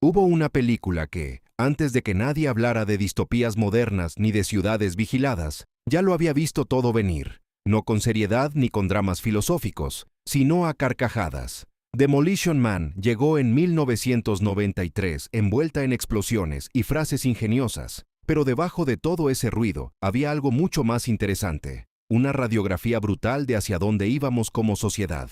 Hubo una película que, antes de que nadie hablara de distopías modernas ni de ciudades vigiladas, ya lo había visto todo venir, no con seriedad ni con dramas filosóficos, sino a carcajadas. Demolition Man llegó en 1993 envuelta en explosiones y frases ingeniosas, pero debajo de todo ese ruido había algo mucho más interesante, una radiografía brutal de hacia dónde íbamos como sociedad.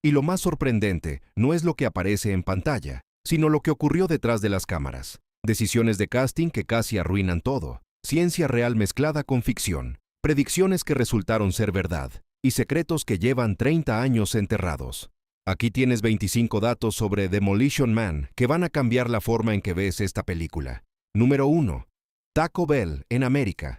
Y lo más sorprendente no es lo que aparece en pantalla, sino lo que ocurrió detrás de las cámaras. Decisiones de casting que casi arruinan todo, ciencia real mezclada con ficción, predicciones que resultaron ser verdad, y secretos que llevan 30 años enterrados. Aquí tienes 25 datos sobre Demolition Man que van a cambiar la forma en que ves esta película. Número 1. Taco Bell en América.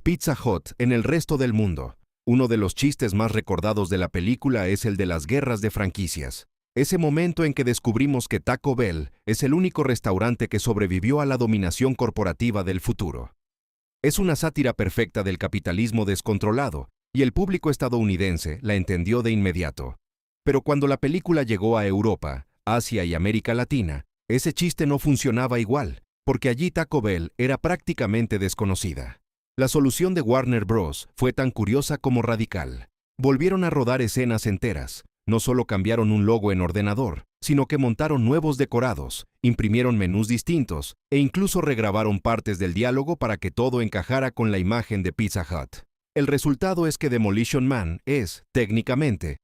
Pizza Hut en el resto del mundo. Uno de los chistes más recordados de la película es el de las guerras de franquicias. Ese momento en que descubrimos que Taco Bell es el único restaurante que sobrevivió a la dominación corporativa del futuro. Es una sátira perfecta del capitalismo descontrolado, y el público estadounidense la entendió de inmediato. Pero cuando la película llegó a Europa, Asia y América Latina, ese chiste no funcionaba igual, porque allí Taco Bell era prácticamente desconocida. La solución de Warner Bros. Fue tan curiosa como radical. Volvieron a rodar escenas enteras. No solo cambiaron un logo en ordenador, sino que montaron nuevos decorados, imprimieron menús distintos e incluso regrabaron partes del diálogo para que todo encajara con la imagen de Pizza Hut. El resultado es que Demolition Man es, técnicamente,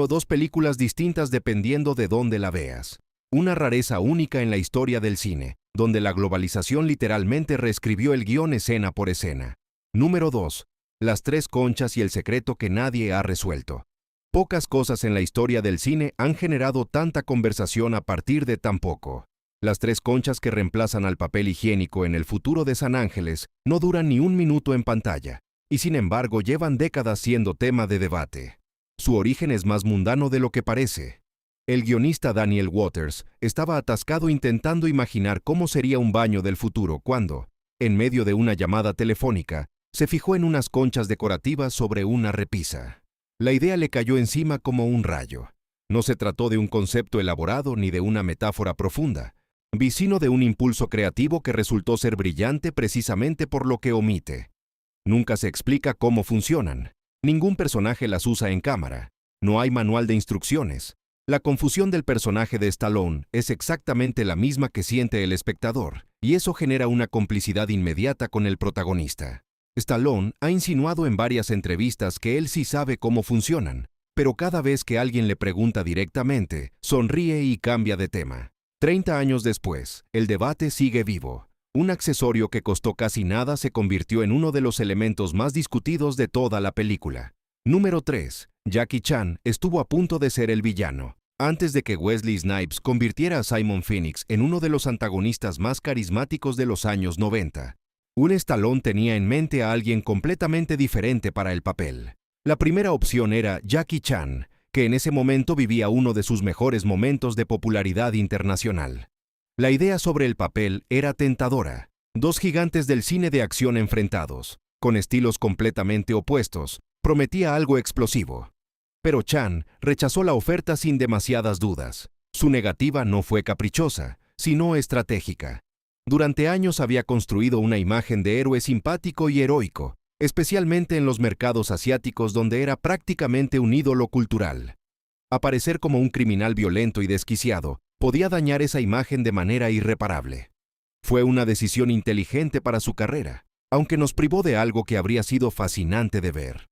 dos películas distintas dependiendo de dónde la veas. Una rareza única en la historia del cine, donde la globalización literalmente reescribió el guión escena por escena. Número 2. Las tres conchas y el secreto que nadie ha resuelto. Pocas cosas en la historia del cine han generado tanta conversación a partir de tan poco. Las tres conchas que reemplazan al papel higiénico en El futuro de San Ángeles no duran ni un minuto en pantalla, y sin embargo llevan décadas siendo tema de debate. Su origen es más mundano de lo que parece. El guionista Daniel Waters estaba atascado intentando imaginar cómo sería un baño del futuro cuando, en medio de una llamada telefónica, se fijó en unas conchas decorativas sobre una repisa. La idea le cayó encima como un rayo. No se trató de un concepto elaborado ni de una metáfora profunda, sino de un impulso creativo que resultó ser brillante precisamente por lo que omite. Nunca se explica cómo funcionan. Ningún personaje las usa en cámara. No hay manual de instrucciones. La confusión del personaje de Stallone es exactamente la misma que siente el espectador, y eso genera una complicidad inmediata con el protagonista. Stallone ha insinuado en varias entrevistas que él sí sabe cómo funcionan, pero cada vez que alguien le pregunta directamente, sonríe y cambia de tema. 30 años después, el debate sigue vivo. Un accesorio que costó casi nada se convirtió en uno de los elementos más discutidos de toda la película. Número 3. Jackie Chan estuvo a punto de ser el villano, antes de que Wesley Snipes convirtiera a Simon Phoenix en uno de los antagonistas más carismáticos de los años 90. Stallone tenía en mente a alguien completamente diferente para el papel. La primera opción era Jackie Chan, que en ese momento vivía uno de sus mejores momentos de popularidad internacional. La idea sobre el papel era tentadora. Dos gigantes del cine de acción enfrentados, con estilos completamente opuestos, prometía algo explosivo. Pero Chan rechazó la oferta sin demasiadas dudas. Su negativa no fue caprichosa, sino estratégica. Durante años había construido una imagen de héroe simpático y heroico, especialmente en los mercados asiáticos donde era prácticamente un ídolo cultural. Aparecer como un criminal violento y desquiciado podía dañar esa imagen de manera irreparable. Fue una decisión inteligente para su carrera, aunque nos privó de algo que habría sido fascinante de ver.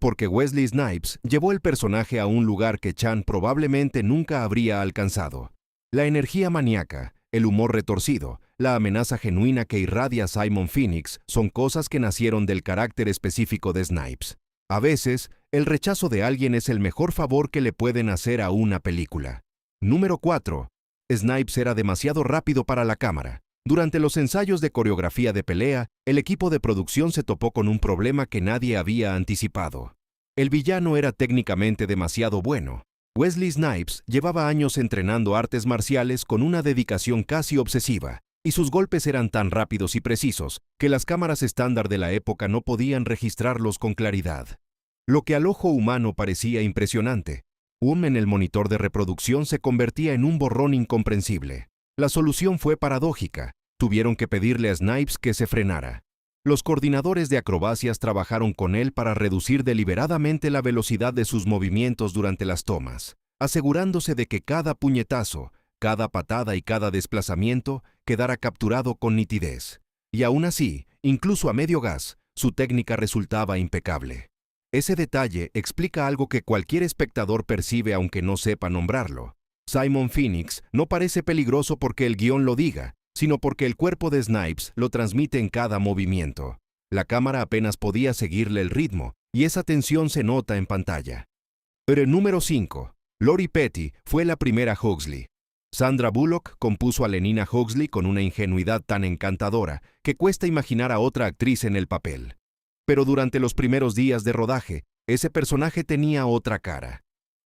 Porque Wesley Snipes llevó el personaje a un lugar que Chan probablemente nunca habría alcanzado. La energía maníaca, el humor retorcido, la amenaza genuina que irradia Simon Phoenix son cosas que nacieron del carácter específico de Snipes. A veces, el rechazo de alguien es el mejor favor que le pueden hacer a una película. Número 4. Snipes era demasiado rápido para la cámara. Durante los ensayos de coreografía de pelea, el equipo de producción se topó con un problema que nadie había anticipado. El villano era técnicamente demasiado bueno. Wesley Snipes llevaba años entrenando artes marciales con una dedicación casi obsesiva, y sus golpes eran tan rápidos y precisos que las cámaras estándar de la época no podían registrarlos con claridad. Lo que al ojo humano parecía impresionante, en el monitor de reproducción se convertía en un borrón incomprensible. La solución fue paradójica. Tuvieron que pedirle a Snipes que se frenara. Los coordinadores de acrobacias trabajaron con él para reducir deliberadamente la velocidad de sus movimientos durante las tomas, asegurándose de que cada puñetazo, cada patada y cada desplazamiento quedara capturado con nitidez. Y aún así, incluso a medio gas, su técnica resultaba impecable. Ese detalle explica algo que cualquier espectador percibe aunque no sepa nombrarlo. Simon Phoenix no parece peligroso porque el guión lo diga, sino porque el cuerpo de Snipes lo transmite en cada movimiento. La cámara apenas podía seguirle el ritmo, y esa tensión se nota en pantalla. Pero el número 5, Lori Petty, fue la primera Huxley. Sandra Bullock compuso a Lenina Huxley con una ingenuidad tan encantadora que cuesta imaginar a otra actriz en el papel. Pero durante los primeros días de rodaje, ese personaje tenía otra cara.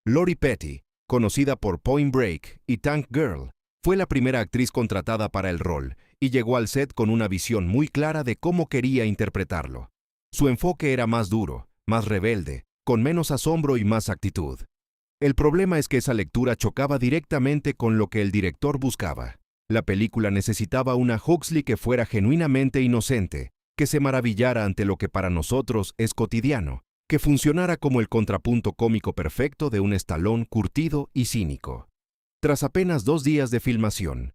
Lori Petty, conocida por Point Break y Tank Girl, fue la primera actriz contratada para el rol y llegó al set con una visión muy clara de cómo quería interpretarlo. Su enfoque era más duro, más rebelde, con menos asombro y más actitud. El problema es que esa lectura chocaba directamente con lo que el director buscaba. La película necesitaba una Huxley que fuera genuinamente inocente, que se maravillara ante lo que para nosotros es cotidiano, que funcionara como el contrapunto cómico perfecto de un Stallone curtido y cínico. Tras apenas 2 días de filmación,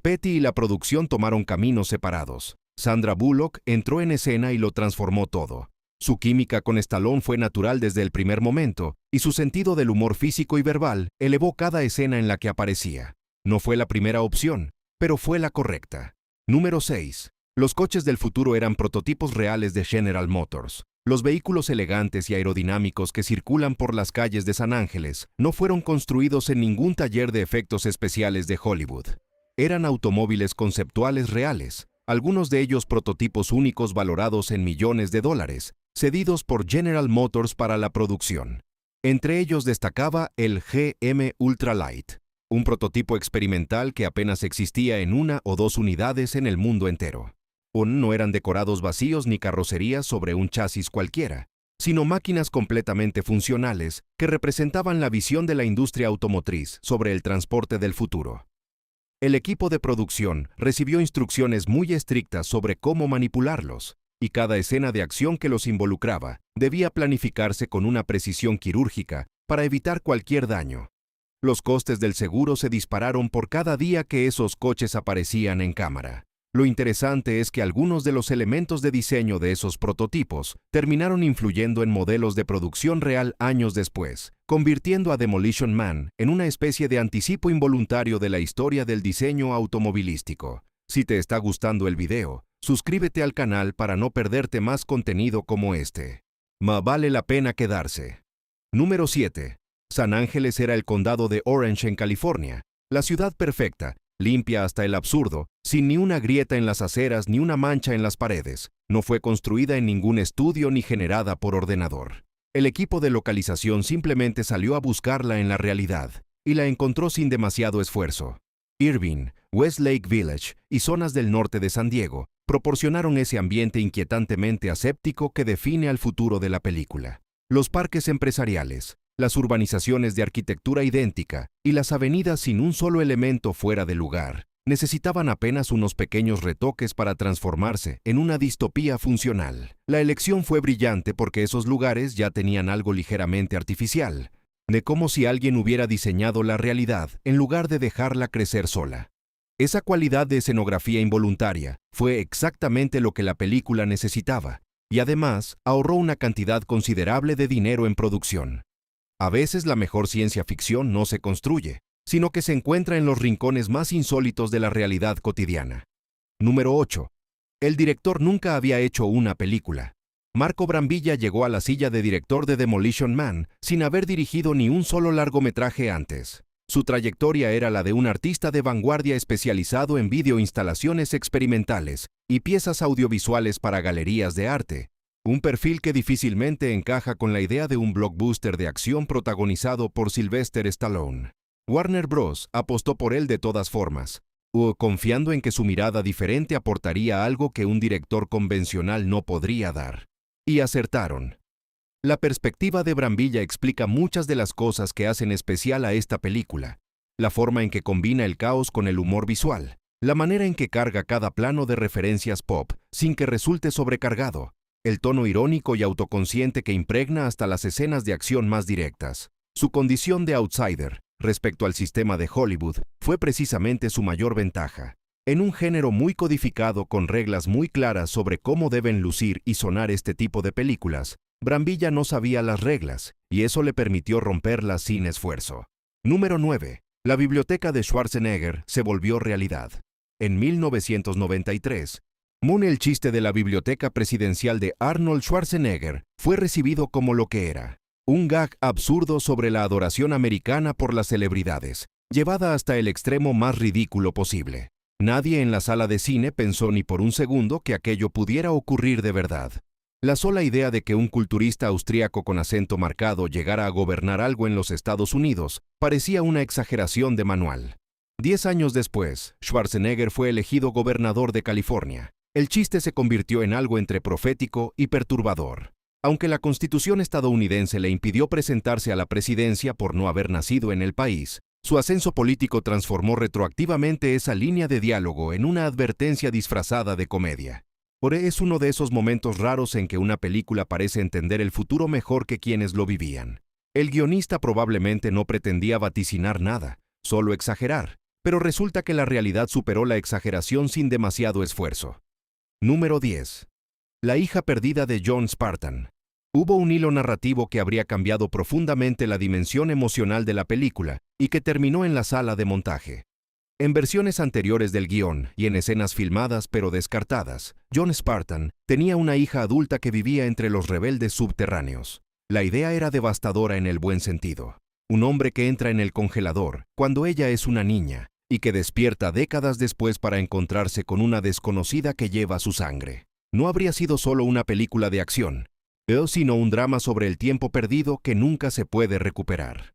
Petty y la producción tomaron caminos separados. Sandra Bullock entró en escena y lo transformó todo. Su química con Stallone fue natural desde el primer momento, y su sentido del humor físico y verbal elevó cada escena en la que aparecía. No fue la primera opción, pero fue la correcta. Número 6. Los coches del futuro eran prototipos reales de General Motors. Los vehículos elegantes y aerodinámicos que circulan por las calles de San Ángeles no fueron construidos en ningún taller de efectos especiales de Hollywood. Eran automóviles conceptuales reales, algunos de ellos prototipos únicos valorados en millones de dólares, cedidos por General Motors para la producción. Entre ellos destacaba el GM Ultralight, un prototipo experimental que apenas existía en 1 o 2 unidades en el mundo entero. No eran decorados vacíos ni carrocerías sobre un chasis cualquiera, sino máquinas completamente funcionales que representaban la visión de la industria automotriz sobre el transporte del futuro. El equipo de producción recibió instrucciones muy estrictas sobre cómo manipularlos, y cada escena de acción que los involucraba debía planificarse con una precisión quirúrgica para evitar cualquier daño. Los costes del seguro se dispararon por cada día que esos coches aparecían en cámara. Lo interesante es que algunos de los elementos de diseño de esos prototipos terminaron influyendo en modelos de producción real años después, convirtiendo a Demolition Man en una especie de anticipo involuntario de la historia del diseño automovilístico. Si te está gustando el video, suscríbete al canal para no perderte más contenido como este. Vale la pena quedarse. Número 7. San Ángeles era el condado de Orange en California, la ciudad perfecta, limpia hasta el absurdo, sin ni una grieta en las aceras ni una mancha en las paredes. No fue construida en ningún estudio ni generada por ordenador. El equipo de localización simplemente salió a buscarla en la realidad, y la encontró sin demasiado esfuerzo. Irvine, Westlake Village y zonas del norte de San Diego proporcionaron ese ambiente inquietantemente aséptico que define al futuro de la película. Los parques empresariales, las urbanizaciones de arquitectura idéntica y las avenidas sin un solo elemento fuera de lugar, necesitaban apenas unos pequeños retoques para transformarse en una distopía funcional. La elección fue brillante porque esos lugares ya tenían algo ligeramente artificial, de como si alguien hubiera diseñado la realidad en lugar de dejarla crecer sola. Esa cualidad de escenografía involuntaria fue exactamente lo que la película necesitaba, y además ahorró una cantidad considerable de dinero en producción. A veces la mejor ciencia ficción no se construye, sino que se encuentra en los rincones más insólitos de la realidad cotidiana. Número 8. El director nunca había hecho una película. Marco Brambilla llegó a la silla de director de Demolition Man sin haber dirigido ni un solo largometraje antes. Su trayectoria era la de un artista de vanguardia especializado en videoinstalaciones experimentales y piezas audiovisuales para galerías de arte. Un perfil que difícilmente encaja con la idea de un blockbuster de acción protagonizado por Sylvester Stallone. Warner Bros. Apostó por él de todas formas, confiando en que su mirada diferente aportaría algo que un director convencional no podría dar. Y acertaron. La perspectiva de Brambilla explica muchas de las cosas que hacen especial a esta película. la forma en que combina el caos con el humor visual, la manera en que carga cada plano de referencias pop sin que resulte sobrecargado, el tono irónico y autoconsciente que impregna hasta las escenas de acción más directas. Su condición de outsider, respecto al sistema de Hollywood, fue precisamente su mayor ventaja. En un género muy codificado con reglas muy claras sobre cómo deben lucir y sonar este tipo de películas, Brambilla no sabía las reglas, y eso le permitió romperlas sin esfuerzo. Número 9. La biblioteca de Schwarzenegger se volvió realidad. En 1993, Moon, el chiste de la biblioteca presidencial de Arnold Schwarzenegger, fue recibido como lo que era: un gag absurdo sobre la adoración americana por las celebridades, llevada hasta el extremo más ridículo posible. Nadie en la sala de cine pensó ni por un segundo que aquello pudiera ocurrir de verdad. La sola idea de que un culturista austríaco con acento marcado llegara a gobernar algo en los Estados Unidos parecía una exageración de manual. 10 años después, Schwarzenegger fue elegido gobernador de California. El chiste se convirtió en algo entre profético y perturbador. Aunque la Constitución estadounidense le impidió presentarse a la presidencia por no haber nacido en el país, su ascenso político transformó retroactivamente esa línea de diálogo en una advertencia disfrazada de comedia. Es uno de esos momentos raros en que una película parece entender el futuro mejor que quienes lo vivían. El guionista probablemente no pretendía vaticinar nada, solo exagerar, pero resulta que la realidad superó la exageración sin demasiado esfuerzo. Número 10. La hija perdida de John Spartan. Hubo un hilo narrativo que habría cambiado profundamente la dimensión emocional de la película y que terminó en la sala de montaje. En versiones anteriores del guión y en escenas filmadas pero descartadas, John Spartan tenía una hija adulta que vivía entre los rebeldes subterráneos. La idea era devastadora en el buen sentido. Un hombre que entra en el congelador cuando ella es una niña y que despierta décadas después para encontrarse con una desconocida que lleva su sangre. No habría sido solo una película de acción, sino un drama sobre el tiempo perdido que nunca se puede recuperar.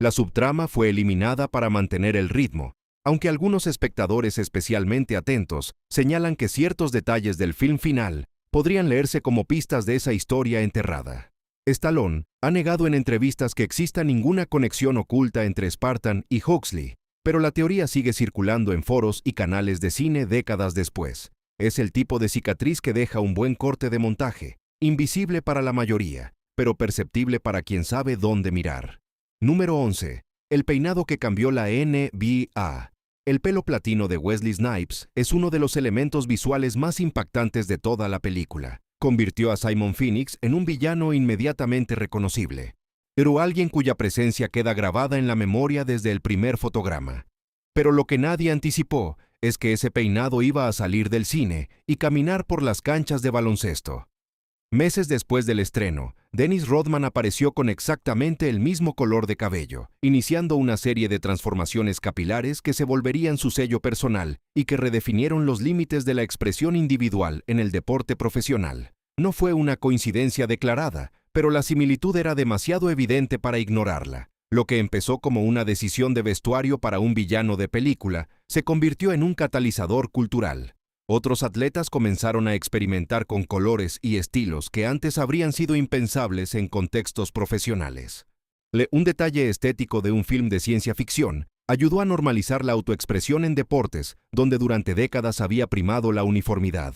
La subtrama fue eliminada para mantener el ritmo, aunque algunos espectadores especialmente atentos señalan que ciertos detalles del film final podrían leerse como pistas de esa historia enterrada. Stallone ha negado en entrevistas que exista ninguna conexión oculta entre Spartan y Huxley, pero la teoría sigue circulando en foros y canales de cine décadas después. Es el tipo de cicatriz que deja un buen corte de montaje, invisible para la mayoría, pero perceptible para quien sabe dónde mirar. Número 11. El peinado que cambió la NBA. El pelo platino de Wesley Snipes es uno de los elementos visuales más impactantes de toda la película. Convirtió a Simon Phoenix en un villano inmediatamente reconocible, pero alguien cuya presencia queda grabada en la memoria desde el primer fotograma. Pero lo que nadie anticipó es que ese peinado iba a salir del cine y caminar por las canchas de baloncesto. Meses después del estreno, Dennis Rodman apareció con exactamente el mismo color de cabello, iniciando una serie de transformaciones capilares que se volverían su sello personal y que redefinieron los límites de la expresión individual en el deporte profesional. No fue una coincidencia declarada, pero la similitud era demasiado evidente para ignorarla. Lo que empezó como una decisión de vestuario para un villano de película se convirtió en un catalizador cultural. Otros atletas comenzaron a experimentar con colores y estilos que antes habrían sido impensables en contextos profesionales. Un detalle estético de un film de ciencia ficción ayudó a normalizar la autoexpresión en deportes, donde durante décadas había primado la uniformidad.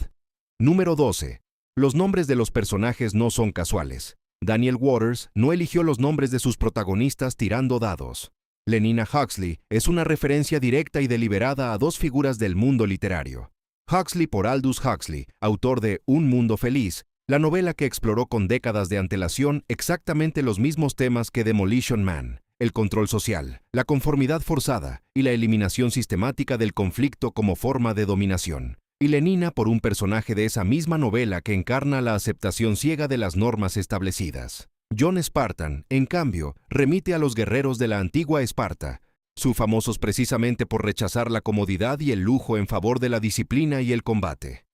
Número 12. Los nombres de los personajes no son casuales. Daniel Waters no eligió los nombres de sus protagonistas tirando dados. Lenina Huxley es una referencia directa y deliberada a dos figuras del mundo literario. Huxley por Aldous Huxley, autor de Un Mundo Feliz, la novela que exploró con décadas de antelación exactamente los mismos temas que Demolition Man: el control social, la conformidad forzada y la eliminación sistemática del conflicto como forma de dominación. Y Lenina por un personaje de esa misma novela que encarna la aceptación ciega de las normas establecidas. John Spartan, en cambio, remite a los guerreros de la antigua Esparta, famosos precisamente por rechazar la comodidad y el lujo en favor de la disciplina y el combate.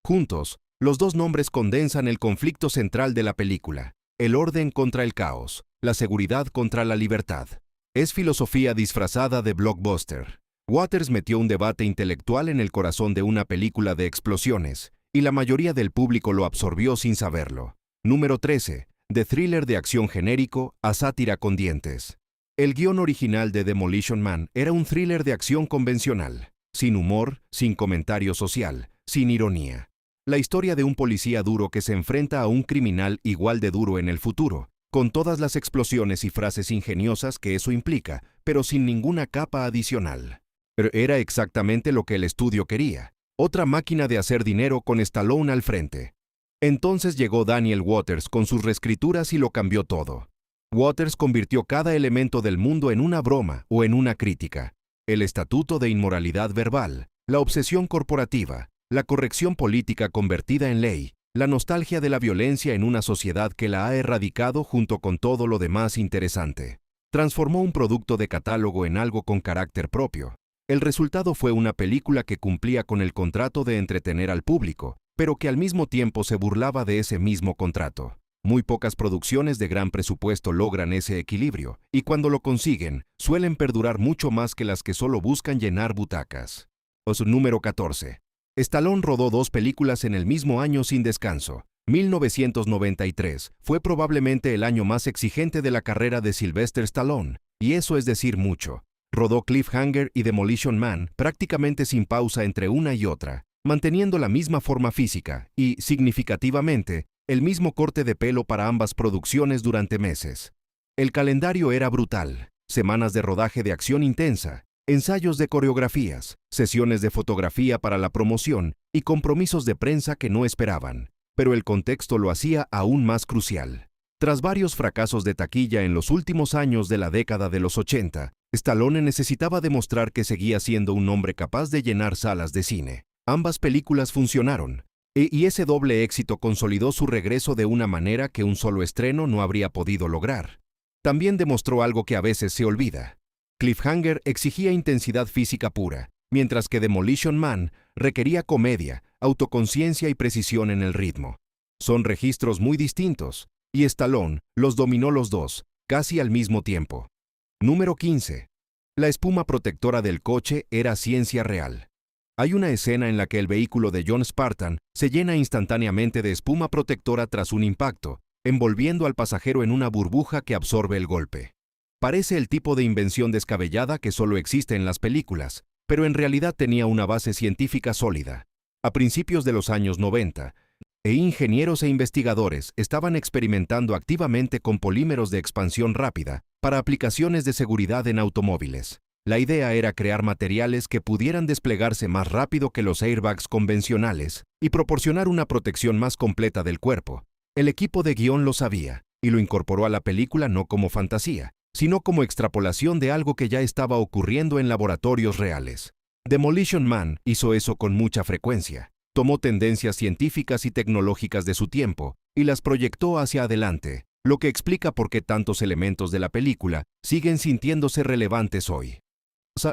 Juntos, los dos nombres condensan el conflicto central de la película: el orden contra el caos, la seguridad contra la libertad. Es filosofía disfrazada de blockbuster. Waters metió un debate intelectual en el corazón de una película de explosiones, y la mayoría del público lo absorbió sin saberlo. Número 13. De thriller de acción genérico a sátira con dientes. El guión original de Demolition Man era un thriller de acción convencional, sin humor, sin comentario social, sin ironía. La historia de un policía duro que se enfrenta a un criminal igual de duro en el futuro, con todas las explosiones y frases ingeniosas que eso implica, pero sin ninguna capa adicional. Pero era exactamente lo que el estudio quería, otra máquina de hacer dinero con Stallone al frente. Entonces llegó Daniel Waters con sus reescrituras y lo cambió todo. Waters convirtió cada elemento del mundo en una broma o en una crítica. El estatuto de inmoralidad verbal, la obsesión corporativa, la corrección política convertida en ley, la nostalgia de la violencia en una sociedad que la ha erradicado junto con todo lo demás interesante. Transformó un producto de catálogo en algo con carácter propio. El resultado fue una película que cumplía con el contrato de entretener al público, pero que al mismo tiempo se burlaba de ese mismo contrato. Muy pocas producciones de gran presupuesto logran ese equilibrio, y cuando lo consiguen, suelen perdurar mucho más que las que solo buscan llenar butacas. Número 14. Stallone rodó 2 películas en el mismo año sin descanso. 1993 fue probablemente el año más exigente de la carrera de Sylvester Stallone, y eso es decir mucho. Rodó Cliffhanger y Demolition Man prácticamente sin pausa entre una y otra, manteniendo la misma forma física y, significativamente, el mismo corte de pelo para ambas producciones durante meses. El calendario era brutal, semanas de rodaje de acción intensa, ensayos de coreografías, sesiones de fotografía para la promoción y compromisos de prensa que no esperaban, pero el contexto lo hacía aún más crucial. Tras varios fracasos de taquilla en los últimos años de la década de los 80, Stallone necesitaba demostrar que seguía siendo un hombre capaz de llenar salas de cine. Ambas películas funcionaron, y ese doble éxito consolidó su regreso de una manera que un solo estreno no habría podido lograr. También demostró algo que a veces se olvida. Cliffhanger exigía intensidad física pura, mientras que Demolition Man requería comedia, autoconciencia y precisión en el ritmo. Son registros muy distintos, y Stallone los dominó los dos, casi al mismo tiempo. Número 15. La espuma protectora del coche era ciencia real. Hay una escena en la que el vehículo de John Spartan se llena instantáneamente de espuma protectora tras un impacto, envolviendo al pasajero en una burbuja que absorbe el golpe. Parece el tipo de invención descabellada que solo existe en las películas, pero en realidad tenía una base científica sólida. A principios de los años 90, ingenieros e investigadores estaban experimentando activamente con polímeros de expansión rápida para aplicaciones de seguridad en automóviles. La idea era crear materiales que pudieran desplegarse más rápido que los airbags convencionales y proporcionar una protección más completa del cuerpo. El equipo de guión lo sabía y lo incorporó a la película no como fantasía, sino como extrapolación de algo que ya estaba ocurriendo en laboratorios reales. Demolition Man hizo eso con mucha frecuencia. Tomó tendencias científicas y tecnológicas de su tiempo y las proyectó hacia adelante, lo que explica por qué tantos elementos de la película siguen sintiéndose relevantes hoy.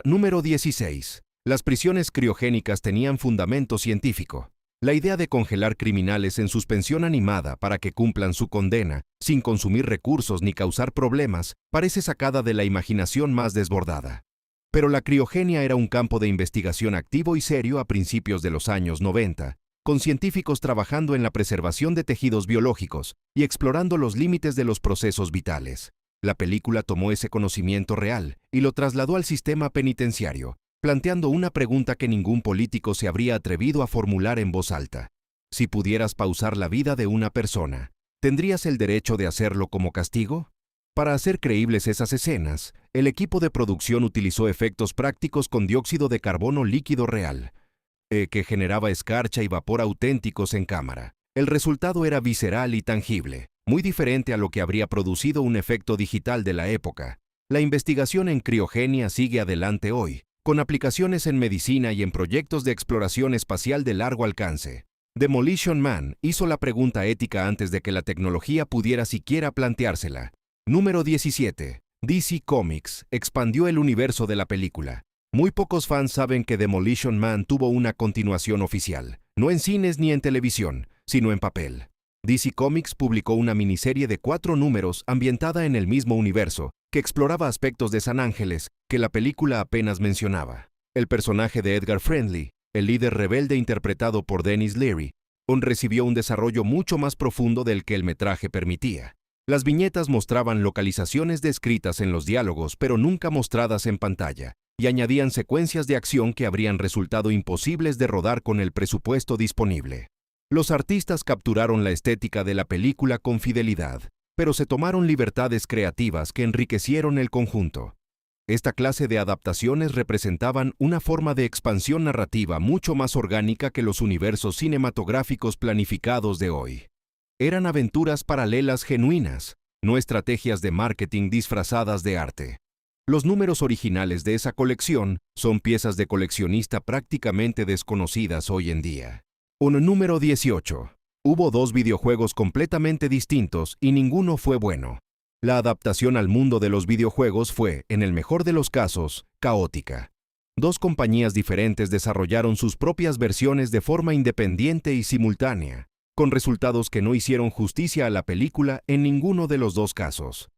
Número 16. Las prisiones criogénicas tenían fundamento científico. La idea de congelar criminales en suspensión animada para que cumplan su condena, sin consumir recursos ni causar problemas, parece sacada de la imaginación más desbordada. Pero la criogenia era un campo de investigación activo y serio a principios de los años 90, con científicos trabajando en la preservación de tejidos biológicos y explorando los límites de los procesos vitales. La película tomó ese conocimiento real y lo trasladó al sistema penitenciario, planteando una pregunta que ningún político se habría atrevido a formular en voz alta. Si pudieras pausar la vida de una persona, ¿tendrías el derecho de hacerlo como castigo? Para hacer creíbles esas escenas, el equipo de producción utilizó efectos prácticos con dióxido de carbono líquido real, que generaba escarcha y vapor auténticos en cámara. El resultado era visceral y tangible, muy diferente a lo que habría producido un efecto digital de la época. La investigación en criogenia sigue adelante hoy, con aplicaciones en medicina y en proyectos de exploración espacial de largo alcance. Demolition Man hizo la pregunta ética antes de que la tecnología pudiera siquiera planteársela. Número 17. DC Comics expandió el universo de la película. Muy pocos fans saben que Demolition Man tuvo una continuación oficial, no en cines ni en televisión, sino en papel. DC Comics publicó una miniserie de 4 números ambientada en el mismo universo, que exploraba aspectos de San Ángeles que la película apenas mencionaba. El personaje de Edgar Friendly, el líder rebelde interpretado por Denis Leary, recibió un desarrollo mucho más profundo del que el metraje permitía. Las viñetas mostraban localizaciones descritas en los diálogos, pero nunca mostradas en pantalla, y añadían secuencias de acción que habrían resultado imposibles de rodar con el presupuesto disponible. Los artistas capturaron la estética de la película con fidelidad, pero se tomaron libertades creativas que enriquecieron el conjunto. Esta clase de adaptaciones representaban una forma de expansión narrativa mucho más orgánica que los universos cinematográficos planificados de hoy. Eran aventuras paralelas genuinas, no estrategias de marketing disfrazadas de arte. Los números originales de esa colección son piezas de coleccionista prácticamente desconocidas hoy en día. Número 18. Hubo 2 videojuegos completamente distintos y ninguno fue bueno. La adaptación al mundo de los videojuegos fue, en el mejor de los casos, caótica. 2 compañías diferentes desarrollaron sus propias versiones de forma independiente y simultánea, con resultados que no hicieron justicia a la película en ninguno de los 2 casos.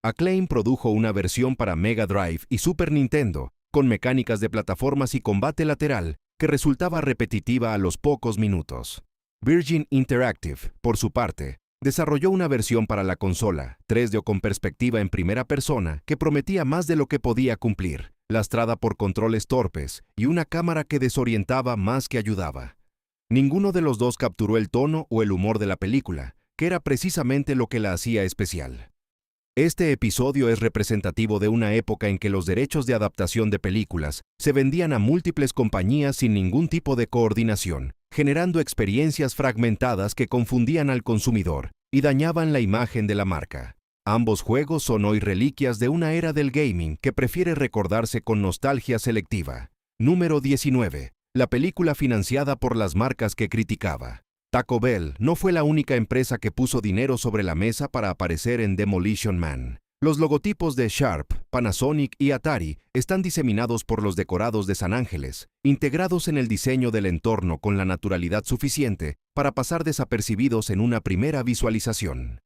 Acclaim produjo una versión para Mega Drive y Super Nintendo, con mecánicas de plataformas y combate lateral, que resultaba repetitiva a los pocos minutos. Virgin Interactive, por su parte, desarrolló una versión para la consola, 3D o con perspectiva en primera persona, que prometía más de lo que podía cumplir, lastrada por controles torpes y una cámara que desorientaba más que ayudaba. Ninguno de los 2 capturó el tono o el humor de la película, que era precisamente lo que la hacía especial. Este episodio es representativo de una época en que los derechos de adaptación de películas se vendían a múltiples compañías sin ningún tipo de coordinación, generando experiencias fragmentadas que confundían al consumidor y dañaban la imagen de la marca. Ambos juegos son hoy reliquias de una era del gaming que prefiere recordarse con nostalgia selectiva. Número 19. La película financiada por las marcas que criticaba. Taco Bell no fue la única empresa que puso dinero sobre la mesa para aparecer en Demolition Man. Los logotipos de Sharp, Panasonic y Atari están diseminados por los decorados de San Ángeles, integrados en el diseño del entorno con la naturalidad suficiente para pasar desapercibidos en una primera visualización.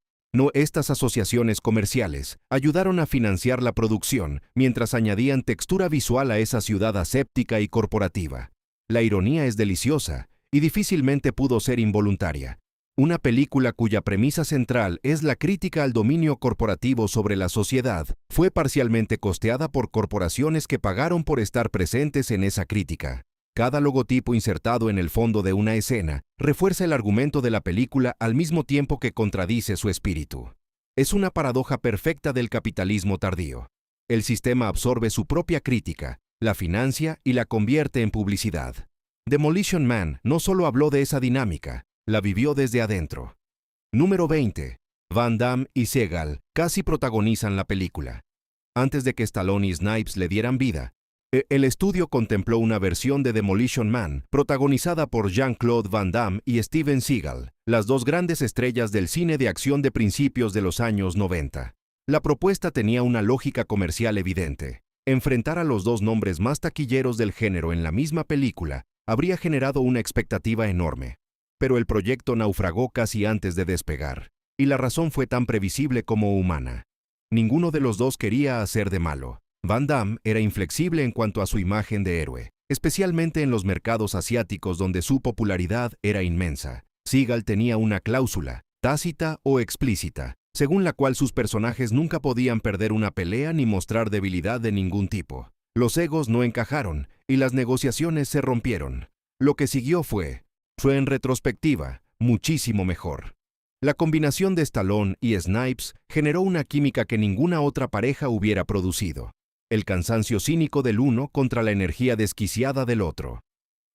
Estas asociaciones comerciales ayudaron a financiar la producción mientras añadían textura visual a esa ciudad aséptica y corporativa. La ironía es deliciosa y difícilmente pudo ser involuntaria. Una película cuya premisa central es la crítica al dominio corporativo sobre la sociedad fue parcialmente costeada por corporaciones que pagaron por estar presentes en esa crítica. Cada logotipo insertado en el fondo de una escena refuerza el argumento de la película al mismo tiempo que contradice su espíritu. Es una paradoja perfecta del capitalismo tardío. El sistema absorbe su propia crítica, la financia y la convierte en publicidad. Demolition Man no solo habló de esa dinámica, la vivió desde adentro. Número 20. Van Damme y Seagal casi protagonizan la película. Antes de que Stallone y Snipes le dieran vida, el estudio contempló una versión de Demolition Man protagonizada por Jean-Claude Van Damme y Steven Seagal, las 2 grandes estrellas del cine de acción de principios de los años 90. La propuesta tenía una lógica comercial evidente. Enfrentar a los 2 nombres más taquilleros del género en la misma película habría generado una expectativa enorme. Pero el proyecto naufragó casi antes de despegar, y la razón fue tan previsible como humana. Ninguno de los 2 quería hacer de malo. Van Damme era inflexible en cuanto a su imagen de héroe, especialmente en los mercados asiáticos donde su popularidad era inmensa. Seagal tenía una cláusula, tácita o explícita, según la cual sus personajes nunca podían perder una pelea ni mostrar debilidad de ningún tipo. Los egos no encajaron y las negociaciones se rompieron. Lo que siguió fue en retrospectiva, muchísimo mejor. La combinación de Stallone y Snipes generó una química que ninguna otra pareja hubiera producido. El cansancio cínico del uno contra la energía desquiciada del otro.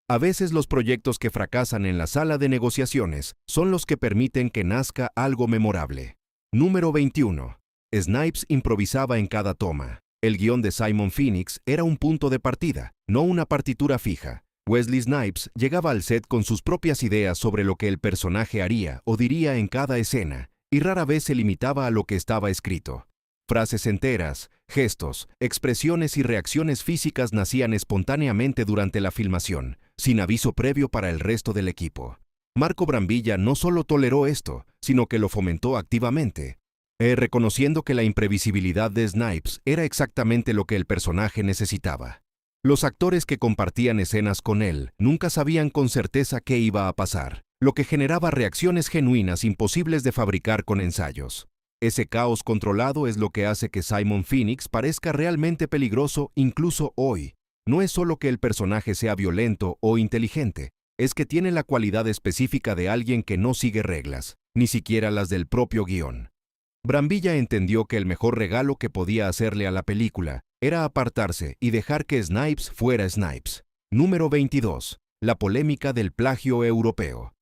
A veces los proyectos que fracasan en la sala de negociaciones son los que permiten que nazca algo memorable. Número 21. Snipes improvisaba en cada toma. El guión de Simon Phoenix era un punto de partida, no una partitura fija. Wesley Snipes llegaba al set con sus propias ideas sobre lo que el personaje haría o diría en cada escena, y rara vez se limitaba a lo que estaba escrito. Frases enteras, gestos, expresiones y reacciones físicas nacían espontáneamente durante la filmación, sin aviso previo para el resto del equipo. Marco Brambilla no solo toleró esto, sino que lo fomentó activamente, reconociendo que la imprevisibilidad de Snipes era exactamente lo que el personaje necesitaba. Los actores que compartían escenas con él nunca sabían con certeza qué iba a pasar, lo que generaba reacciones genuinas imposibles de fabricar con ensayos. Ese caos controlado es lo que hace que Simon Phoenix parezca realmente peligroso incluso hoy. No es solo que el personaje sea violento o inteligente, es que tiene la cualidad específica de alguien que no sigue reglas, ni siquiera las del propio guión. Brambilla entendió que el mejor regalo que podía hacerle a la película era apartarse y dejar que Snipes fuera Snipes. Número 22. La polémica del plagio europeo.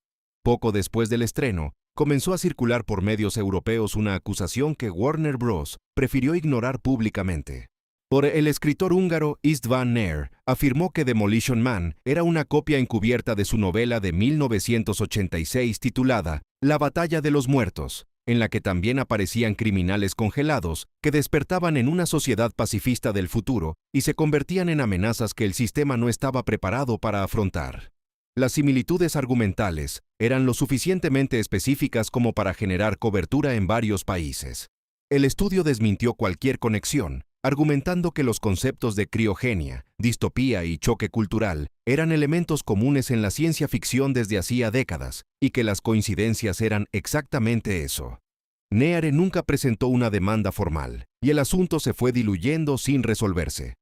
Poco después del estreno, comenzó a circular por medios europeos una acusación que Warner Bros. Prefirió ignorar públicamente. El escritor húngaro István Nér afirmó que Demolition Man era una copia encubierta de su novela de 1986 titulada La Batalla de los Muertos, en la que también aparecían criminales congelados que despertaban en una sociedad pacifista del futuro y se convertían en amenazas que el sistema no estaba preparado para afrontar. Las similitudes argumentales eran lo suficientemente específicas como para generar cobertura en varios países. El estudio desmintió cualquier conexión, argumentando que los conceptos de criogenia, distopía y choque cultural eran elementos comunes en la ciencia ficción desde hacía décadas y que las coincidencias eran exactamente eso. Néar nunca presentó una demanda formal y el asunto se fue diluyendo sin resolverse.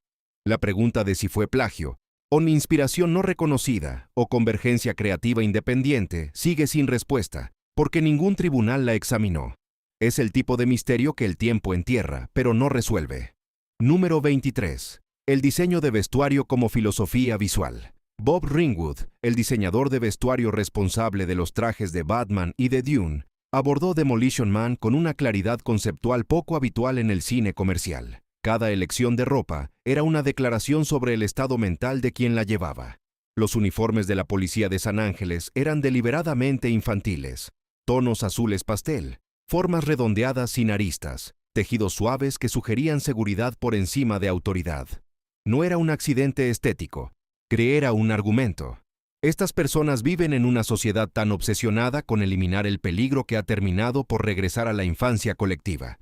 La pregunta de si fue plagio, o inspiración no reconocida o convergencia creativa independiente sigue sin respuesta, porque ningún tribunal la examinó. Es el tipo de misterio que el tiempo entierra, pero no resuelve. Número 23. El diseño de vestuario como filosofía visual. Bob Ringwood, el diseñador de vestuario responsable de los trajes de Batman y de Dune, abordó Demolition Man con una claridad conceptual poco habitual en el cine comercial. Cada elección de ropa era una declaración sobre el estado mental de quien la llevaba. Los uniformes de la policía de San Ángeles eran deliberadamente infantiles. Tonos azules pastel, formas redondeadas sin aristas, tejidos suaves que sugerían seguridad por encima de autoridad. No era un accidente estético, era un argumento. Estas personas viven en una sociedad tan obsesionada con eliminar el peligro que ha terminado por regresar a la infancia colectiva.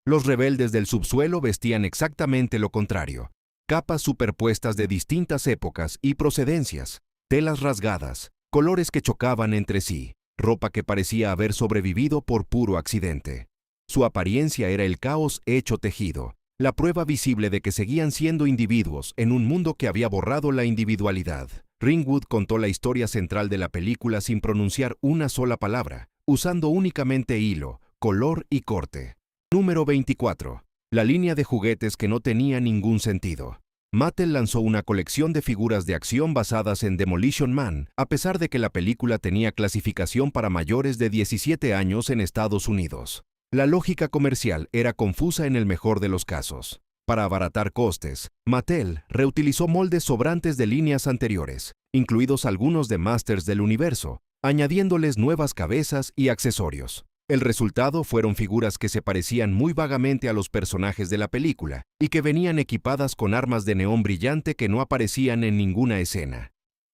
Los rebeldes del subsuelo vestían exactamente lo contrario. Capas superpuestas de distintas épocas y procedencias, telas rasgadas, colores que chocaban entre sí, ropa que parecía haber sobrevivido por puro accidente. Su apariencia era el caos hecho tejido, la prueba visible de que seguían siendo individuos en un mundo que había borrado la individualidad. Ringwood contó la historia central de la película sin pronunciar una sola palabra, usando únicamente hilo, color y corte. Número 24. La línea de juguetes que no tenía ningún sentido. Mattel lanzó una colección de figuras de acción basadas en Demolition Man, a pesar de que la película tenía clasificación para mayores de 17 años en Estados Unidos. La lógica comercial era confusa en el mejor de los casos. Para abaratar costes, Mattel reutilizó moldes sobrantes de líneas anteriores, incluidos algunos de Masters del Universo, añadiéndoles nuevas cabezas y accesorios. El resultado fueron figuras que se parecían muy vagamente a los personajes de la película y que venían equipadas con armas de neón brillante que no aparecían en ninguna escena.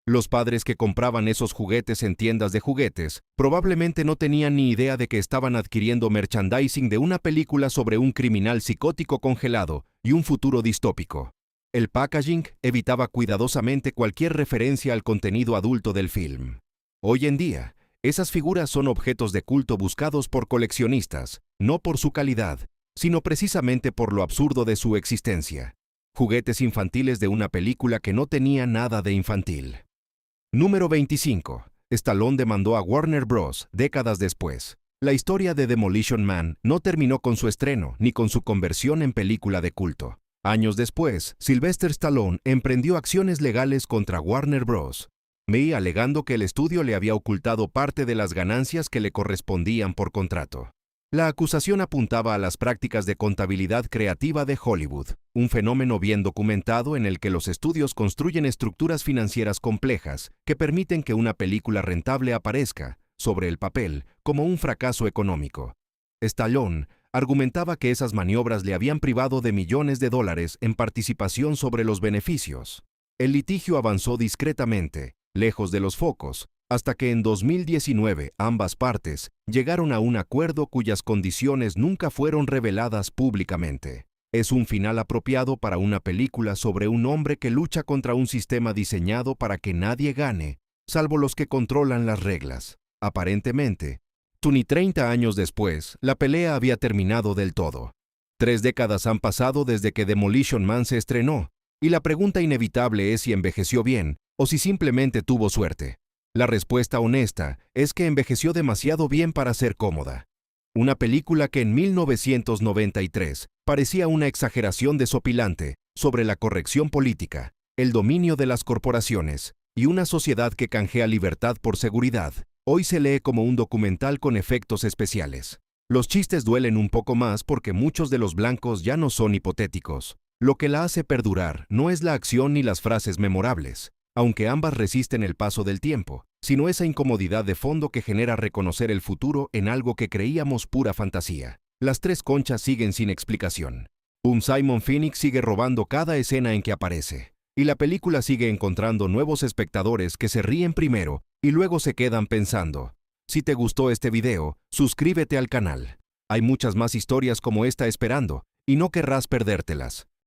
Los padres que compraban esos juguetes en tiendas de juguetes probablemente no tenían ni idea de que estaban adquiriendo merchandising de una película sobre un criminal psicótico congelado y un futuro distópico. El packaging evitaba cuidadosamente cualquier referencia al contenido adulto del film. Hoy en día, esas figuras son objetos de culto buscados por coleccionistas, no por su calidad, sino precisamente por lo absurdo de su existencia. Juguetes infantiles de una película que no tenía nada de infantil. Número 25. Stallone demandó a Warner Bros. Décadas después. La historia de Demolition Man no terminó con su estreno ni con su conversión en película de culto. Años después, Sylvester Stallone emprendió acciones legales contra Warner Bros. Alegando que el estudio le había ocultado parte de las ganancias que le correspondían por contrato. La acusación apuntaba a las prácticas de contabilidad creativa de Hollywood, un fenómeno bien documentado en el que los estudios construyen estructuras financieras complejas que permiten que una película rentable aparezca, sobre el papel, como un fracaso económico. Stallone argumentaba que esas maniobras le habían privado de millones de dólares en participación sobre los beneficios. El litigio avanzó discretamente, lejos de los focos, hasta que en 2019 ambas partes llegaron a un acuerdo cuyas condiciones nunca fueron reveladas públicamente. Es un final apropiado para una película sobre un hombre que lucha contra un sistema diseñado para que nadie gane, salvo los que controlan las reglas. Aparentemente, Ni 30 años después, la pelea había terminado del todo. 3 décadas han pasado desde que Demolition Man se estrenó, y la pregunta inevitable es si envejeció bien o si simplemente tuvo suerte. La respuesta honesta es que envejeció demasiado bien para ser cómoda. Una película que en 1993 parecía una exageración desopilante sobre la corrección política, el dominio de las corporaciones y una sociedad que canjea libertad por seguridad, hoy se lee como un documental con efectos especiales. Los chistes duelen un poco más porque muchos de los blancos ya no son hipotéticos. Lo que la hace perdurar no es la acción ni las frases memorables, aunque ambas resisten el paso del tiempo, sino esa incomodidad de fondo que genera reconocer el futuro en algo que creíamos pura fantasía. Las 3 conchas siguen sin explicación. Simon Phoenix sigue robando cada escena en que aparece, y la película sigue encontrando nuevos espectadores que se ríen primero y luego se quedan pensando. Si te gustó este video, suscríbete al canal. Hay muchas más historias como esta esperando, y no querrás perdértelas.